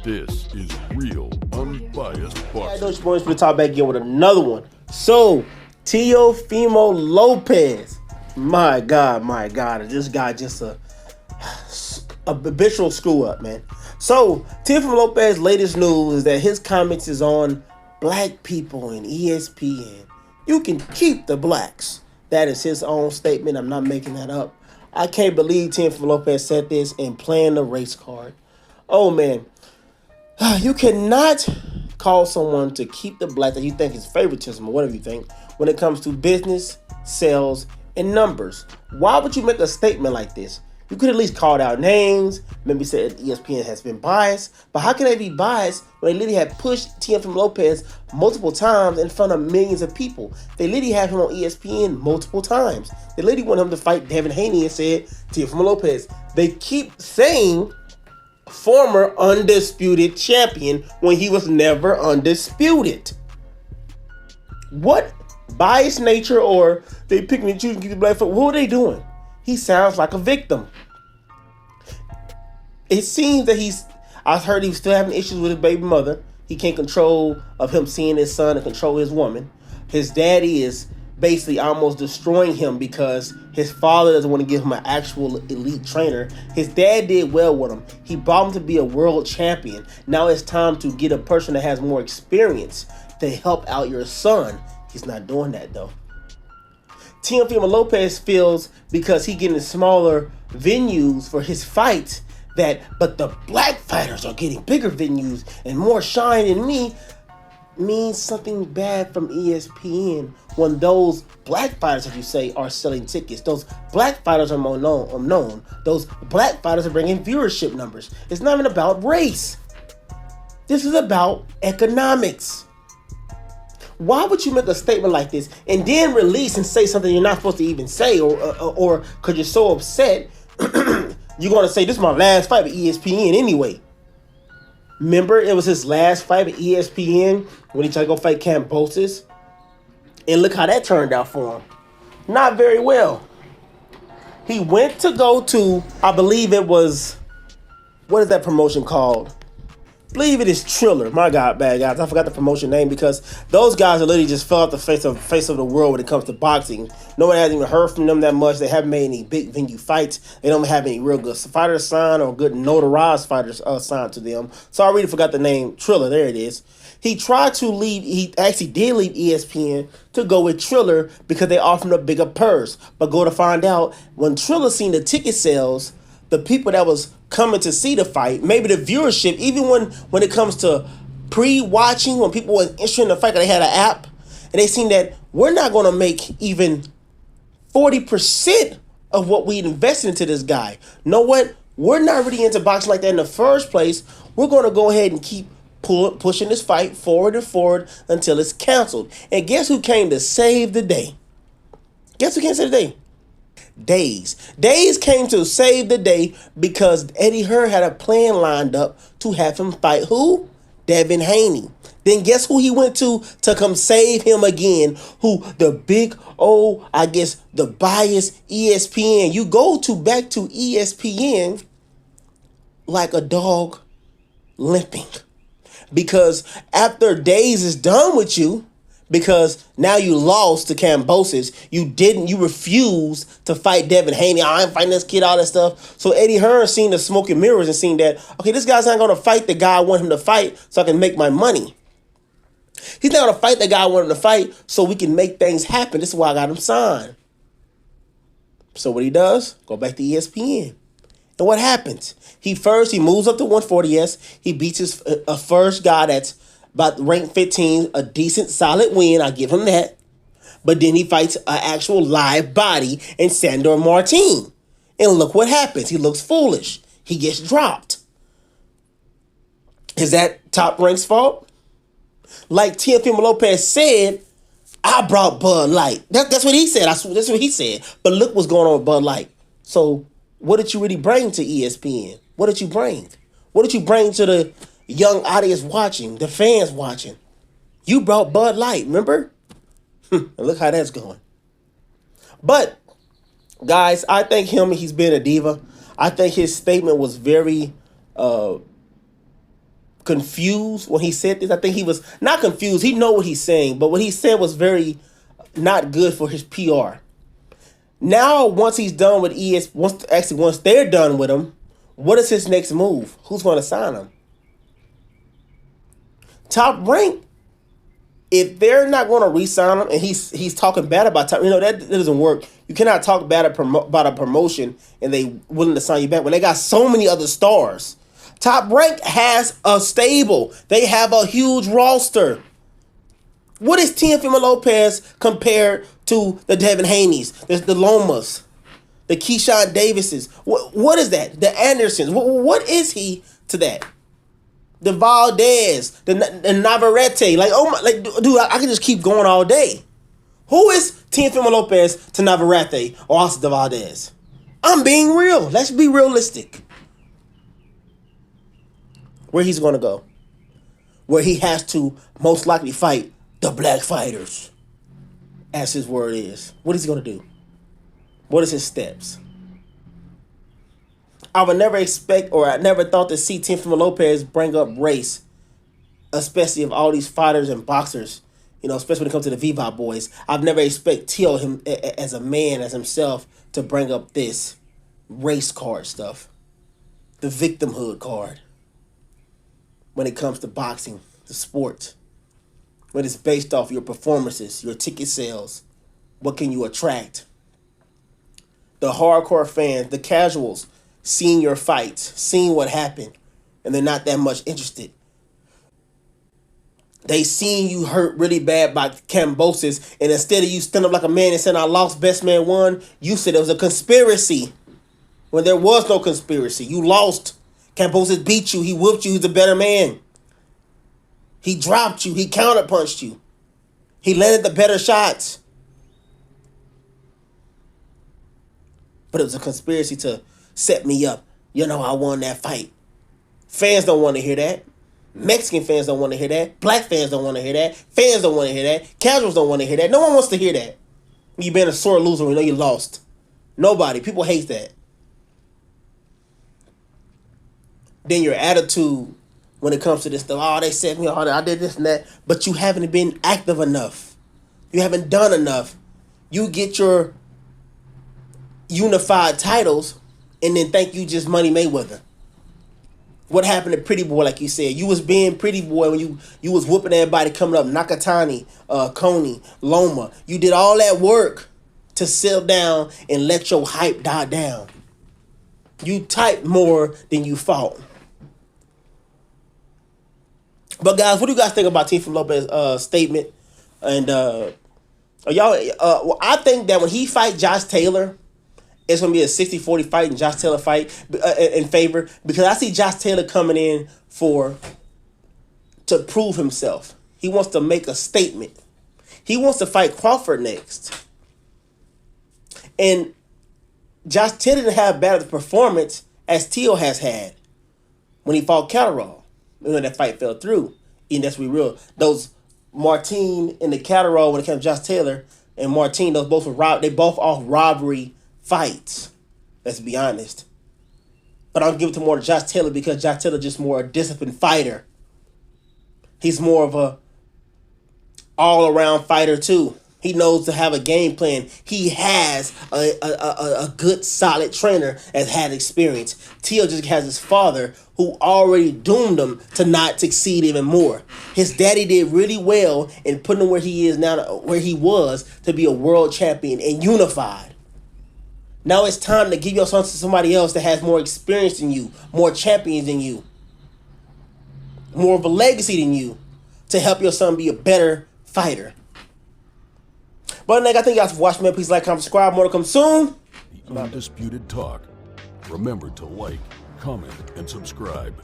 This is real, unbiased I boxing. know your boys for the top back again with another one. So, Teofimo Lopez. My God. This guy just a habitual screw up, man. So, Teofimo Lopez's latest news is that his comments is on black people in ESPN. You can keep the blacks. That is his own statement. I'm not making that up. I can't believe Teofimo Lopez said this and playing the race card. Oh, man. You cannot call someone to keep the black that you think is favoritism or whatever you think when it comes to business, sales, and numbers. Why would you make a statement like this? You could at least call out names, maybe said ESPN has been biased, but how can they be biased when they literally had pushed Teofimo Lopez multiple times in front of millions of people? They literally had him on ESPN multiple times. They literally want him to fight Devin Haney and said Teofimo Lopez. They keep saying former undisputed champion when he was never undisputed. What biased nature, or they picking and choosing to keep the black folk? What are they doing? He sounds like a victim. It seems that I heard he was still having issues with his baby mother. He can't control of him seeing his son and control his woman. His daddy is basically almost destroying him because his father doesn't want to give him an actual elite trainer. His dad did well with him. He brought him to be a world champion. Now it's time to get a person that has more experience to help out your son. He's not doing that though. Teofimo Lopez feels because he getting smaller venues for his fights but the black fighters are getting bigger venues and more shine in me means something bad from ESPN when those black fighters, as you say, are selling tickets. Those black fighters are more known. Those black fighters are bringing viewership numbers. It's not even about race. This is about economics. Why would you make a statement like this and then release and say something you're not supposed to even say, or because you're so upset, you're going to say, this is my last fight with ESPN anyway. Remember, it was his last fight with ESPN when he tried to go fight Cambosis? And look how that turned out for him. Not very well. He went to go to, I believe it was, what is that promotion called? I believe it is Triller. My God, bad guys. I forgot the promotion name because those guys are literally just fell off the face of the world when it comes to boxing. No one hasn't even heard from them that much. They haven't made any big venue fights. They don't have any real good fighters signed or good notarized fighters signed to them. So I really forgot the name. Triller, there it is. He tried to leave. He actually did leave ESPN to go with Triller because they offered him a bigger purse. But go to find out, when Triller seen the ticket sales, the people that was coming to see the fight, maybe the viewership, even when it comes to pre-watching, when people were interested in the fight, they had an app, and they seen that we're not going to make even 40% of what we invested into this guy. Know what? We're not really into boxing like that in the first place. We're going to go ahead and keep pushing this fight forward and forward until it's canceled. And guess who came to save the day? Guess who came to save the day? Days came to save the day because Eddie Hearn had a plan lined up to have him fight who? Devin Haney. Then guess who he went to come save him again? Who? The big old, I guess, the biased ESPN. You go back to ESPN like a dog limping. Because after Days is done with you, because now you lost to Cambosis, you refused to fight Devin Haney. I ain't fighting this kid, all that stuff. So Eddie Hearn seen the smoke and mirrors and seen that, okay, this guy's not going to fight the guy I want him to fight so I can make my money. He's not going to fight the guy I want him to fight so we can make things happen. This is why I got him signed. So what he does, go back to ESPN. And what happens? He moves up to 140S. He beats his first guy that's about rank 15, a decent, solid win. I give him that. But then he fights an actual live body in Sandor Martin. And look what happens. He looks foolish. He gets dropped. Is that Top Rank's fault? Like Teofimo Lopez said, I brought Bud Light. That's what he said. That's what he said. But look what's going on with Bud Light. So what did you really bring to ESPN? What did you bring? What did you bring to the young audience watching, the fans watching? You brought Bud Light, remember? And look how that's going. But, guys, I think he's been a diva. I think his statement was very confused when he said this. I think he was not confused. He know what he's saying, but what he said was very not good for his PR. Now, once he's done with once they're done with him, what is his next move? Who's going to sign him? Top Rank, if they're not going to re-sign him, and he's talking bad about Top, that doesn't work. You cannot talk bad about a promotion and they willing to sign you back when they got so many other stars. Top Rank has a stable. They have a huge roster. What is Teofimo Lopez compared to the Devin Haneys, the Lomas, the Keyshawn Davises? What is that? The Andersons. What is he to that? The Valdez, the Navarrete. Dude, I can just keep going all day. Who is Teofimo Lopez to Navarrete or also the Valdez? I'm being real. Let's be realistic. Where he's going to go? Where he has to most likely fight the black fighters, as his word is. What is he going to do? What is his steps? I would never expect, or I never thought to see Teofimo Lopez bring up race, especially of all these fighters and boxers, especially when it comes to the Viva boys. I've never expect Teo, him as a man, as himself, to bring up this race card stuff, the victimhood card, when it comes to boxing, the sport. When it's based off your performances, your ticket sales, what can you attract? The hardcore fans, the casuals, seeing your fights, seeing what happened, and they're not that much interested. They seen you hurt really bad by Kambosos, and instead of you stand up like a man and saying, I lost, best man won, you said it was a conspiracy. When there was no conspiracy. You lost. Kambosos beat you. He whooped you. He's a better man. He dropped you. He counterpunched you. He landed the better shots. But it was a conspiracy to set me up. I won that fight. Fans don't want to hear that. Mexican fans don't want to hear that. Black fans don't want to hear that. Fans don't want to hear that. Casuals don't want to hear that. No one wants to hear that. You've been a sore loser when you lost. Nobody. People hate that. Then your attitude when it comes to this stuff. They said me, I did this and that. But you haven't been active enough. You haven't done enough. You get your unified titles and then think you just Money Mayweather. What happened to Pretty Boy, like you said? You was being Pretty Boy when you was whooping everybody coming up. Nakatani, Coney, Loma. You did all that work to sit down and let your hype die down. You typed more than you fought. But guys, what do you guys think about Teofimo Lopez's statement? And I think that when he fight Josh Taylor, it's going to be a 60-40 fight and Josh Taylor fight in favor, because I see Josh Taylor coming in to prove himself. He wants to make a statement. He wants to fight Crawford next. And Josh Taylor didn't have bad of a performance as Teo has had when he fought Catterall. That fight fell through. And let's be real. Those Martin and the Catterall, when it comes to Josh Taylor and Martin, those both were they both off robbery fights. Let's be honest. But I'll give it to more to Josh Taylor because Josh Taylor just more a disciplined fighter. He's more of a all-around fighter too. He knows to have a game plan. He has a good, solid trainer that had experience. Teo just has his father who already doomed him to not succeed even more. His daddy did really well in putting him where he is now, where he was, to be a world champion and unified. Now it's time to give your son to somebody else that has more experience than you, more champions than you, more of a legacy than you, to help your son be a better fighter. But I think you guys watch me. Please like, comment, subscribe. More to come soon. The Undisputed Talk. Remember to like, comment, and subscribe.